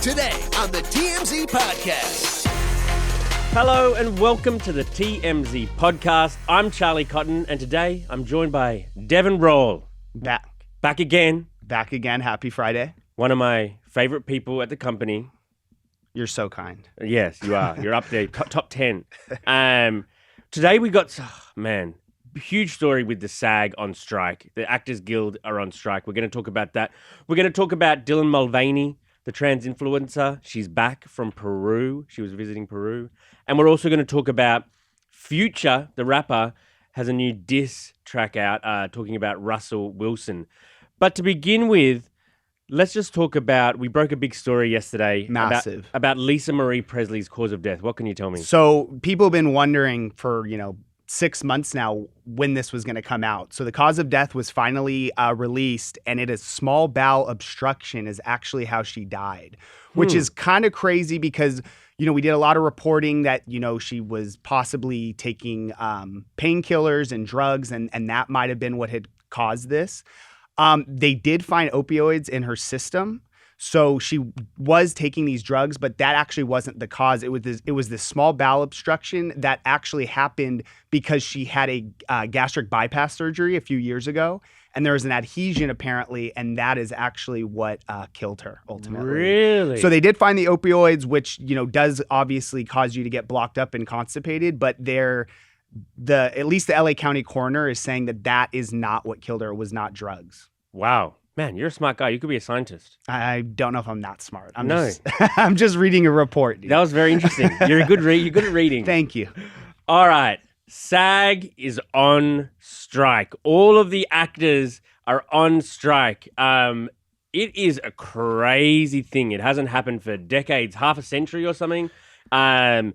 Today on the TMZ Podcast. Hello and welcome to the TMZ Podcast. I'm Charlie Cotton and today I'm joined by Deven Rall. Back again. Happy Friday. One of my favorite people at the company. You're so kind. Yes, you are. You're up there, top 10. Today we got, huge story with the SAG on strike. The Actors Guild are on strike. We're going to talk about that. We're going to talk about Mulvaney, the trans influencer. She's back from Peru. She was visiting Peru. And we're also going to talk about Future, the rapper, has a new diss track out talking about Russel Wilson. But to begin with, let's just talk about, we broke a big story yesterday. Massive. About Lisa Marie Presley's cause of death. What can you tell me? So people have been wondering for, 6 months now when this was going to come out. So the cause of death was finally released, and it is small bowel obstruction is actually how she died, which is kind of crazy because, we did a lot of reporting that, she was possibly taking painkillers and drugs, and that might have been what had caused this. They did find opioids in her system. So she was taking these drugs, but that actually wasn't the cause. It was this small bowel obstruction that actually happened because she had a gastric bypass surgery a few years ago, and there was an adhesion apparently, and that is actually what killed her ultimately. Really? So they did find the opioids, which does obviously cause you to get blocked up and constipated, but at least the LA County coroner is saying that is not what killed her. It was not drugs. Wow. Man, you're a smart guy. You could be a scientist. I don't know if I'm that smart. I'm No. just reading a report. Dude. That was very interesting. You're good at reading. Thank you. All right. SAG is on strike. All of the actors are on strike. It is a crazy thing. It hasn't happened for decades, half a century or something. The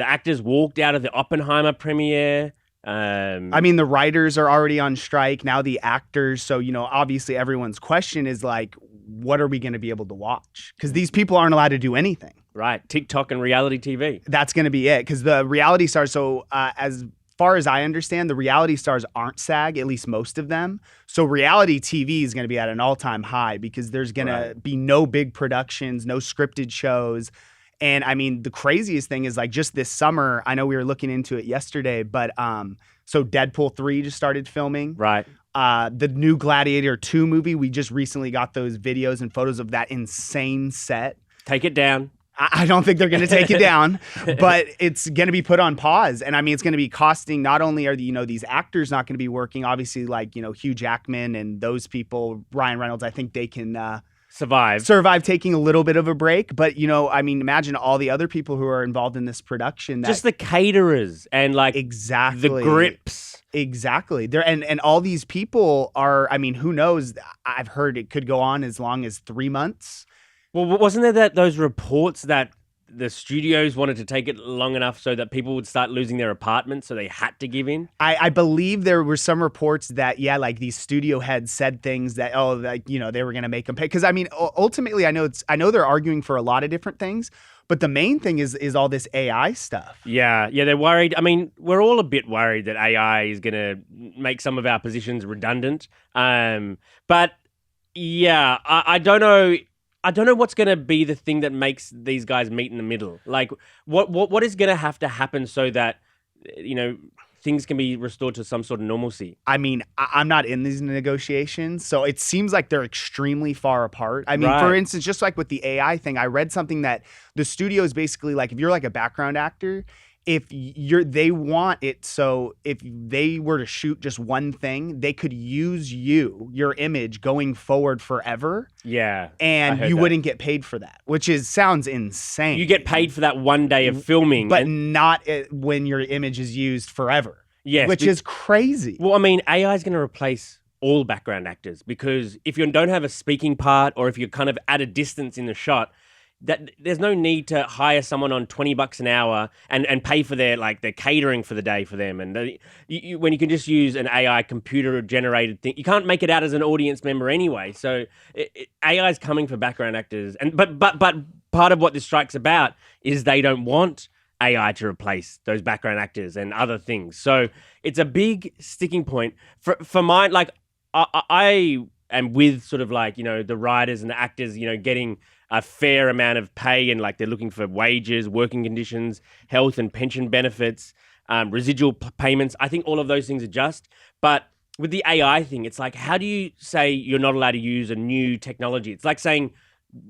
actors walked out of the Oppenheimer premiere. The writers are already on strike, now the actors. So, obviously everyone's question is like, what are we going to be able to watch? Because these people aren't allowed to do anything. Right. TikTok and reality TV. That's going to be it. Because the reality stars, so as far as I understand, the reality stars aren't SAG, at least most of them. So reality TV is going to be at an all-time high because there's going to be no big productions, no scripted shows. And the craziest thing is like just this summer, I know we were looking into it yesterday, but so Deadpool 3 just started filming. Right. The new Gladiator 2 movie, we just recently got those videos and photos of that insane set. Take it down. I don't think they're going to take it down, but it's going to be put on pause. And it's going to be costing, not only are these actors not going to be working, obviously like, Hugh Jackman and those people, Ryan Reynolds, I think they can survive taking a little bit of a break. But, imagine all the other people who are involved in this production. Just the caterers and like exactly the grips. Exactly. And all these people are, who knows? I've heard it could go on as long as 3 months. Well, wasn't there those reports that the studios wanted to take it long enough so that people would start losing their apartments, so they had to give in? I believe there were some reports that, like these studio heads said things that, they were going to make them pay. Because, ultimately, I know they're arguing for a lot of different things, but the main thing is all this AI stuff. Yeah, they're worried. We're all a bit worried that AI is going to make some of our positions redundant. But, yeah, I don't know. I don't know what's going to be the thing that makes these guys meet in the middle. Like, what is going to have to happen so that, things can be restored to some sort of normalcy? I'm not in these negotiations, so it seems like they're extremely far apart. Right. For instance, just like with the AI thing, I read something that the studio is basically like, if you're like a background actor, they want it so if they were to shoot just one thing, they could use your image going forward forever. Yeah. And you wouldn't get paid for that, which sounds insane. You get paid for that one day of filming. But not when your image is used forever. Yes. Which is crazy. Well, AI is going to replace all background actors because if you don't have a speaking part or if you're kind of at a distance in the shot, that there's no need to hire someone on $20 an hour and pay for their catering for the day for them. And when you can just use an AI computer generated thing, you can't make it out as an audience member anyway. So AI is coming for background actors. But part of what this strike's about is they don't want AI to replace those background actors and other things. So it's a big sticking point for mine. I and with sort of like, the writers and the actors, getting a fair amount of pay, and like they're looking for wages, working conditions, health and pension benefits, residual payments. I think all of those things are just. But with the AI thing, it's like, how do you say you're not allowed to use a new technology? It's like saying,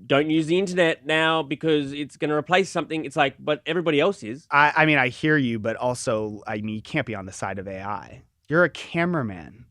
don't use the internet now because it's going to replace something. It's like, but everybody else is. I mean, I hear you, but also, you can't be on the side of AI. You're a cameraman.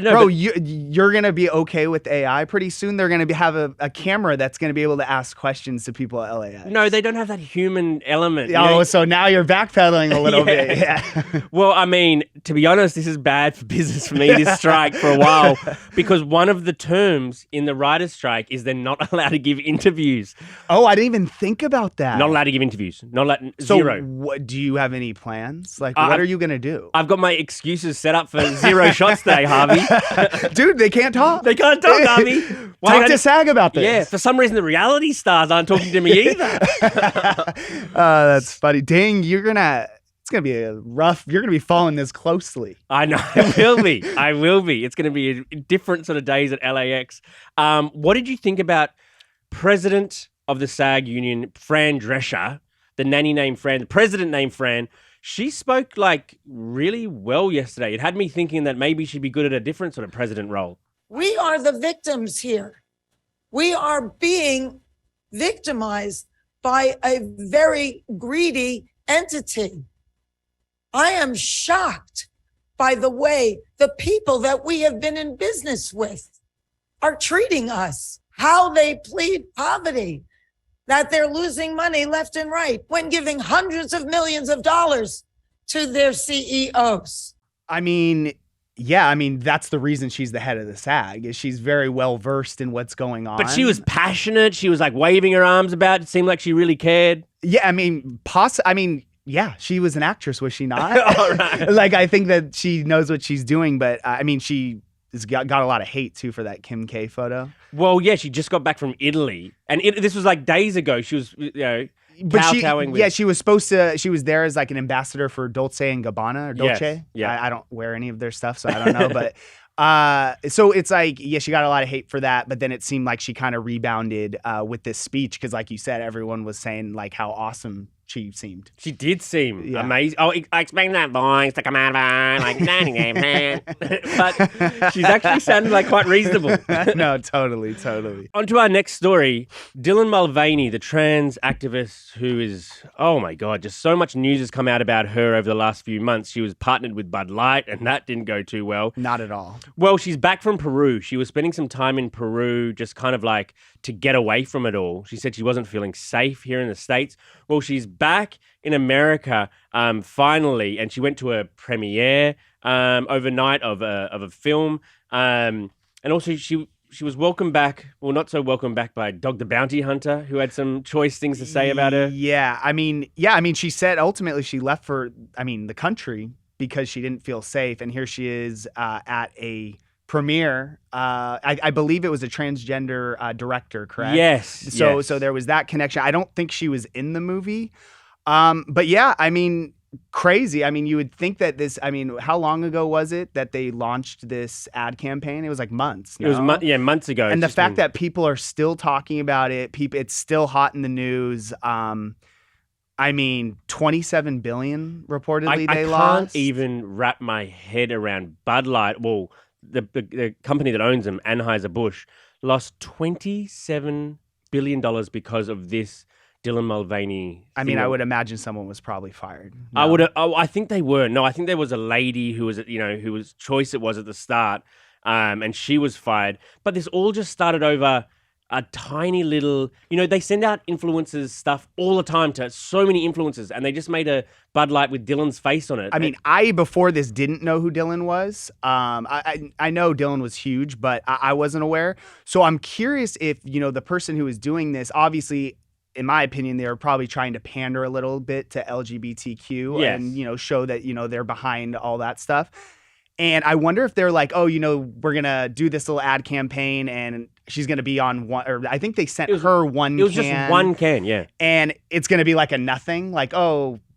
Bro, you're going to be okay with AI pretty soon. They're going to have a camera that's going to be able to ask questions to people at LAX. No, they don't have that human element. Oh, so now you're backpedaling a little bit. Yeah. Well, I mean, to be honest, this is bad for business for me, this strike for a while, because one of the terms in the writer's strike is they're not allowed to give interviews. Oh, I didn't even think about that. Not allowed to give interviews. Not allowed, zero. What, do you have any plans? Like, what are you going to do? I've got my excuses set up for zero shots day, Harvey. Dude, they can't talk. They can't talk, Harvey. Talk to SAG about this. Yeah, for some reason the reality stars aren't talking to me either. That's funny. Dang, it's gonna be you're gonna be following this closely. I know, I will be. It's gonna be a different sort of days at LAX. What did you think about President of the SAG union, Fran Drescher, the nanny named Fran, the president named Fran? She spoke like really well yesterday. It had me thinking that maybe she'd be good at a different sort of president role. We are the victims here. We are being victimized by a very greedy entity. I am shocked by the way the people that we have been in business with are treating us, how they plead poverty, that they're losing money left and right when giving hundreds of millions of dollars to their CEOs. I mean, that's the reason she's the head of the SAG, is she's very well versed in what's going on. But she was passionate. She was like waving her arms about. It seemed like she really cared. Yeah, yeah, she was an actress, was she not? All right. Like, I think that she knows what she's doing, but she has got a lot of hate too for that Kim K photo. Well, yeah, she just got back from Italy, and this was like days ago. She was, kowtowing with. Yeah, she was supposed to. She was there as like an ambassador for Dolce and Gabbana or Dolce. Yes, yeah, I don't wear any of their stuff, so I don't know. But so it's like, yeah, she got a lot of hate for that, but then it seemed like she kind of rebounded with this speech because, like you said, everyone was saying like how awesome she seemed. She did seem amazing. Oh, I expect that voice to come out of her like man. But she's actually sounded like quite reasonable. No, totally. On to our next story. Dylan Mulvaney, the trans activist who is, oh my God, just so much news has come out about her over the last few months. She was partnered with Bud Light and that didn't go too well. Not at all. Well, she's back from Peru. She was spending some time in Peru just kind of like to get away from it all. She said she wasn't feeling safe here in the States. Well, she's back in America finally, and she went to a premiere overnight of a film, and also she was welcomed back, well, not so welcomed back by Dog the Bounty Hunter, who had some choice things to say about her. Yeah, I mean, she said ultimately she left for, the country because she didn't feel safe, and here she is at a premiere. I believe it was a transgender director, correct? Yes. So there was that connection. I don't think she was in the movie. But yeah, crazy. You would think that this, how long ago was it that they launched this ad campaign? It was like months. No? It was months ago. And the fact that people are still talking about it, it's still hot in the news. 27 billion reportedly they lost. I can't even wrap my head around Bud Light. Well, the company that owns them, Anheuser-Busch, lost $27 billion because of this Dylan Mulvaney. I would imagine someone was probably fired. No. I think they were. No, I think there was a lady who was choice it was at the start, and she was fired. But this all just started over a tiny little, they send out influencers stuff all the time to so many influencers, and they just made a Bud Light with Dylan's face on it. I before this didn't know who Dylan was. I know Dylan was huge, but I wasn't aware. So I'm curious if, the person who was doing this, obviously, in my opinion, they were probably trying to pander a little bit to LGBTQ and, show that, they're behind all that stuff. And I wonder if they're like, we're going to do this little ad campaign and she's going to be on one, or I think they sent her one can. It was just one can, yeah. And it's going to be like a nothing, like,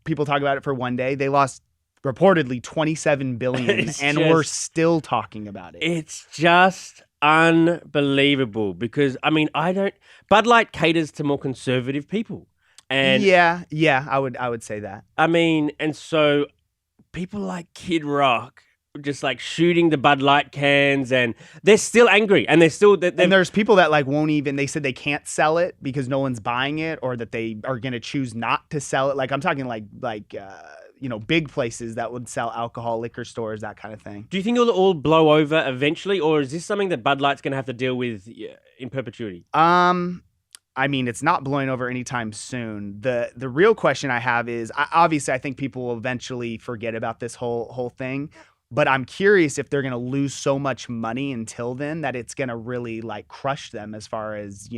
people talk about it for one day. They lost reportedly $27 billion and we're still talking about it. It's just unbelievable because, I mean, Bud Light caters to more conservative people. And yeah, I would say that. I mean, and so people like Kid Rock just like shooting the Bud Light cans, and they're still angry, and and there's people that like won't even. They said they can't sell it because no one's buying it, or that they are going to choose not to sell it. Like I'm talking like big places that would sell alcohol, liquor stores, that kind of thing. Do you think it'll all blow over eventually, or is this something that Bud Light's going to have to deal with in perpetuity? I mean, it's not blowing over anytime soon. The real question I have is, obviously, I think people will eventually forget about this whole thing. But I'm curious if they're going to lose so much money until then that it's going to really like crush them as far as,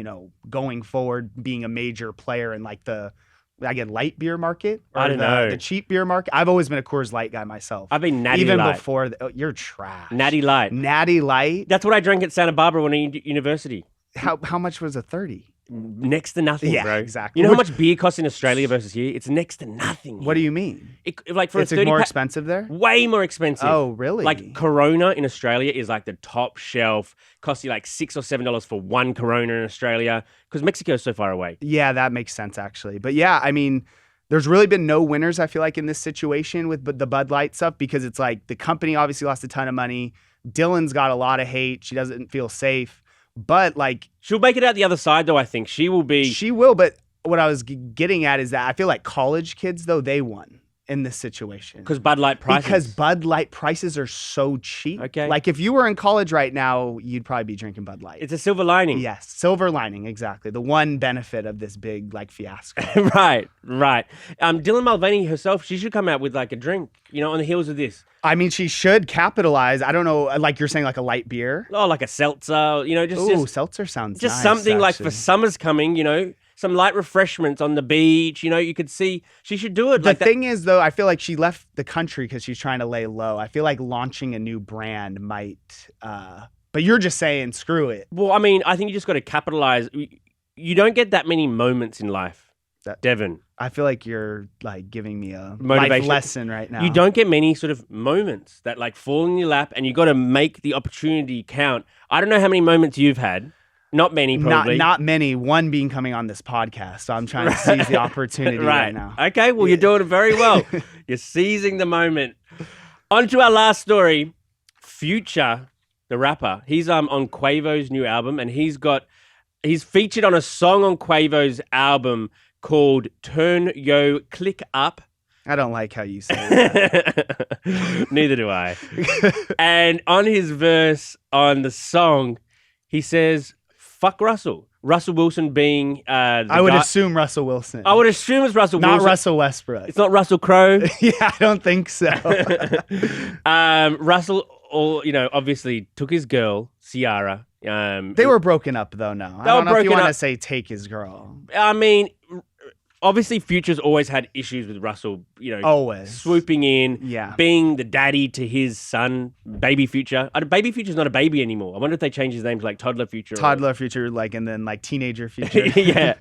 going forward, being a major player in like the light beer market. I don't know. The cheap beer market. I've always been a Coors Light guy myself. I've been Natty Even Light. before, you're trash. Natty Light. Natty Light. That's what I drank at Santa Barbara when I went to university. How much was a 30? Next to nothing, Yeah, bro. exactly. You know how much beer costs in Australia versus here? It's next to nothing. What do you mean? Like for It's a 30 more expensive there? way more expensive. Oh, really? Like Corona in Australia is like the top shelf. Costs you like $6 or $7 for one Corona in Australia because Mexico's so far away. Yeah, that makes sense actually. But yeah, I mean, there's really been no winners, I feel like, in this situation with the Bud Light stuff because it's like the company obviously lost a ton of money. Dylan's got a lot of hate. She doesn't feel safe. But like She'll make it out the other side though, I think. She will, but what I was getting at is that I feel like college kids though, they won in this situation. Because Bud Light prices. Because Bud Light prices are so cheap. Okay. Like if you were in college right now, you'd probably be drinking Bud Light. It's a silver lining. Yes, silver lining, exactly. The one benefit of this big like fiasco. Right. Dylan Mulvaney herself, she should come out with like a drink, on the heels of this. I mean, she should capitalize. I don't know, like you're saying, like a light beer. Oh, like a seltzer, just seltzer sounds just nice, something like actually. for summer's coming, some light refreshments on the beach. You could see she should do it. The like thing is, though, I feel like she left the country because she's trying to lay low. I feel like launching a new brand might. But you're just saying, screw it. Well, I mean, I think you just got to capitalize. You don't get that many moments in life, Deven. I feel like you're like giving me a Motivation. life lesson right now. You don't get many sort of moments that like fall in your lap, and you got to make the opportunity count. I don't know how many moments you've had. Not many, probably. Not many. One being coming on this podcast, so I'm trying to seize the opportunity right now. Okay, well, you're doing it very well. You're seizing the moment. On to our last story. Future, the rapper, he's on Quavo's new album, and he's featured on a song on Quavo's album called Turn Yo Click Up. I don't like how you say that. Neither do I. And on his verse on the song, he says, "Fuck Russell." Russell Wilson being I would assume Russell Wilson. I would assume it's Russell Wilson. Not Russell Westbrook. It's not Russell Crowe. Yeah, I don't think so. Russell, obviously took his girl, Ciara. They were broken up though. No, I don't know if you want to say take his girl. I mean, obviously, Future's always had issues with Russell. Always swooping in, Yeah. being the daddy to his son, Baby Future. Baby Future's not a baby anymore. I wonder if they changed his name to like Toddler Future. Toddler Future, and then like Teenager Future. Yeah.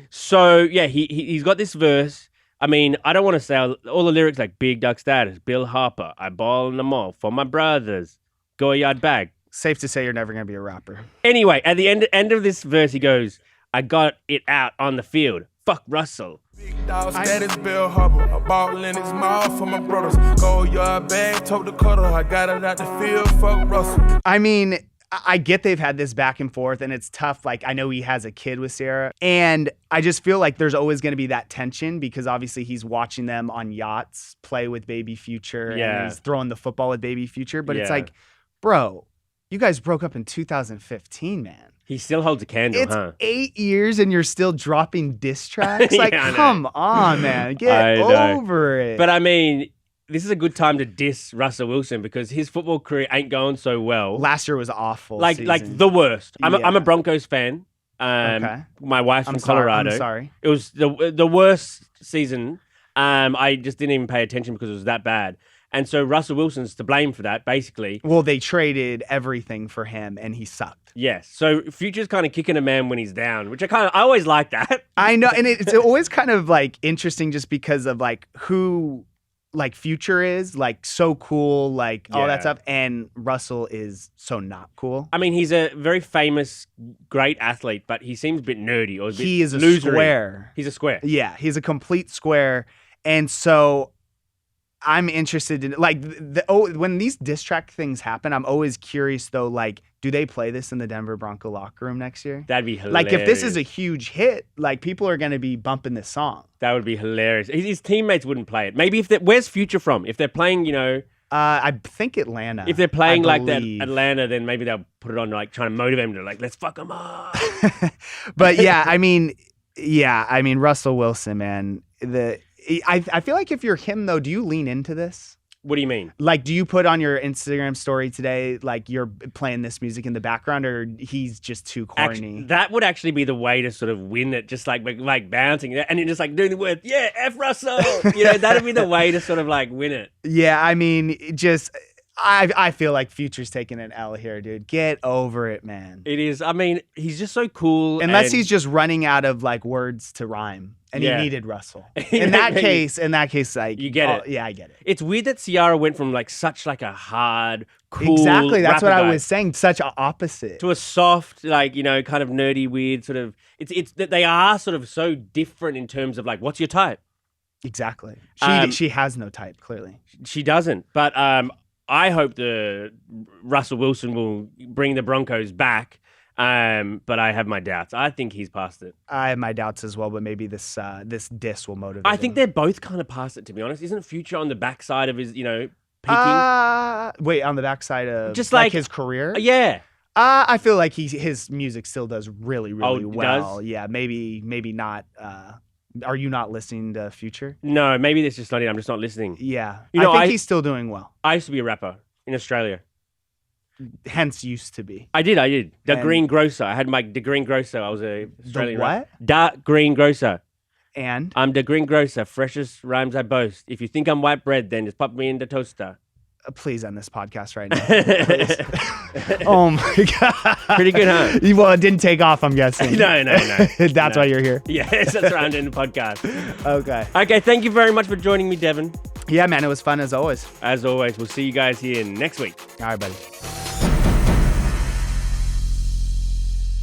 So yeah, he's got this verse. I mean, I don't want to say all the lyrics like Big Duck Status, Bill Harper, I ball in the mall for my brothers, go yard bag. Safe to say you're never gonna be a rapper. Anyway, at the end of this verse, he goes, "I got it out on the field. Fuck Russell." Big dog status, Bill Harper. A ball in his mouth for my brothers. Go yard bag, tote the cutter. I got it out the field. Fuck Russell. I mean, I get they've had this back and forth, and it's tough. Like, I know he has a kid with Ciara, and I just feel like there's always going to be that tension because obviously he's watching them on yachts play with Baby Future, and he's throwing the football with Baby Future. But it's like, bro, you guys broke up in 2015, man. He still holds a candle, It's huh? 8 years and you're still dropping diss tracks? Like, Yeah, I know. come on, man. Get over it. But I mean, this is a good time to diss Russell Wilson because his football career ain't going so well. Last year was awful. Like the worst. I'm a Broncos fan. Okay. My wife's from Colorado. I'm sorry. It was the worst season. I just didn't even pay attention because it was that bad. And so Russell Wilson's to blame for that, basically. Well, they traded everything for him, and he sucked. Yes. So Future's kind of kicking a man when he's down, which I always like that. I know, and it's always kind of like interesting just because of like who like Future is, like so cool, like all Yeah. that stuff, and Russell is so not cool. I mean, he's a very famous, great athlete, but he seems a bit nerdy or a bit He is a losery. square. He's a square. Yeah, he's a complete square, and so I'm interested in like when these diss track things happen. I'm always curious though, like, do they play this in the Denver Bronco locker room next year? That'd be hilarious. Like, if this is a huge hit, like people are gonna be bumping this song. That would be hilarious. His teammates wouldn't play it. Maybe where's Future from? If they're playing, I think Atlanta. if they're playing I like that believe. Atlanta, then maybe they'll put it on, like trying to motivate him to like, let's fuck them up. But yeah, I mean, Russell Wilson, man. I feel like if you're him though, do you lean into this? What do you mean? Like, do you put on your Instagram story today, like you're playing this music in the background, or he's just too corny? That would actually be the way to sort of win it, just like bouncing and you're just like doing the word, yeah, F Russell. That'd be the way to sort of like win it. Yeah, I mean, I feel like Future's taking an L here, dude. Get over it, man. It is. I mean, he's just so cool. Unless and he's just running out of like words to rhyme, and Yeah. he needed Russell. In that case, like You get it. Yeah, I get it. It's weird that Ciara went from like such like a hard, cool, Exactly. That's rapper what I guy was saying. Such a opposite. to a soft, like kind of nerdy, weird sort of. It's that they are sort of so different in terms of like, what's your type? Exactly. She has no type, clearly. She doesn't. But I hope the Russell Wilson will bring the Broncos back. But I have my doubts. I think he's past it. I have my doubts as well, but maybe this diss will motivate I think him. they're both kind of past it, to be honest. Isn't Future on the backside of his, peaking? Wait, on the backside of Just like like- his career? Yeah. I feel like his music still does really, really it well. does? Yeah, maybe not. Are you not listening to Future? No, maybe that's just not it. I'm just not listening. Yeah, You know, I think I- he's still doing well. I used to be a rapper in Australia. Hence, used to be. I did. The And- greengrocer. I had my the greengrocer. I was a Australian what? rapper. Da greengrocer. And I'm the greengrocer. Freshest rhymes I boast. If you think I'm white bread, then just pop me in the toaster. please end this podcast right now. Please. Oh my god. Pretty good, huh? Well, it didn't take off, I'm guessing. No. That's No. why you're here. Yes, that's right. I'm doing the podcast. Okay. Okay, thank you very much for joining me, Deven. Yeah, man, it was fun as always. As always, we'll see you guys here next week. All right, buddy.